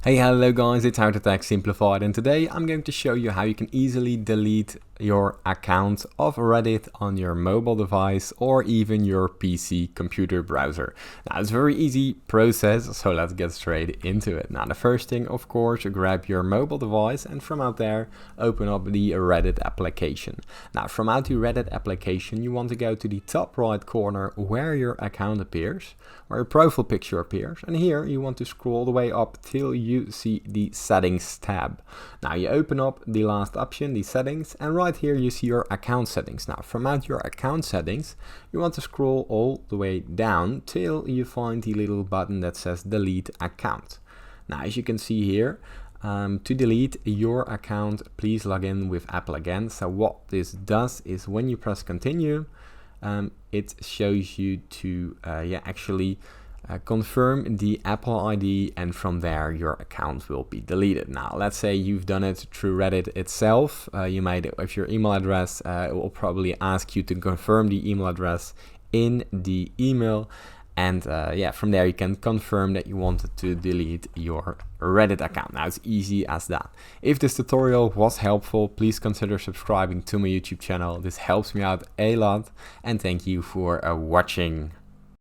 Hey, hello guys, it's How to Tech Simplified, and today I'm going to show you how you can easily delete your account of Reddit on your mobile device or even your PC computer browser. Now, it's a very easy process, so let's get straight into it. Now, the first thing, of course, grab your mobile device and from out there, open up the Reddit application. Now, from out the Reddit application, you want to go to the top right corner where your account appears, where your profile picture appears, and here you want to scroll all the way up till you see the settings tab. Now you open up the last option, the settings, and right here you see your account settings. Now from out your account settings, you want to scroll all the way down till you find the little button that says delete account. Now as you can see here, to delete your account, please log in with Apple again. So what this does is when you press continue, it shows you to actually confirm the Apple ID, and from there your account will be deleted. Now let's say you've done it through Reddit itself. You might, if your email address, it will probably ask you to confirm the email address in the email, and from there you can confirm that you wanted to delete your Reddit account. Now it's easy as that. If this tutorial was helpful, please consider subscribing to my YouTube channel. This helps me out a lot, and thank you for watching.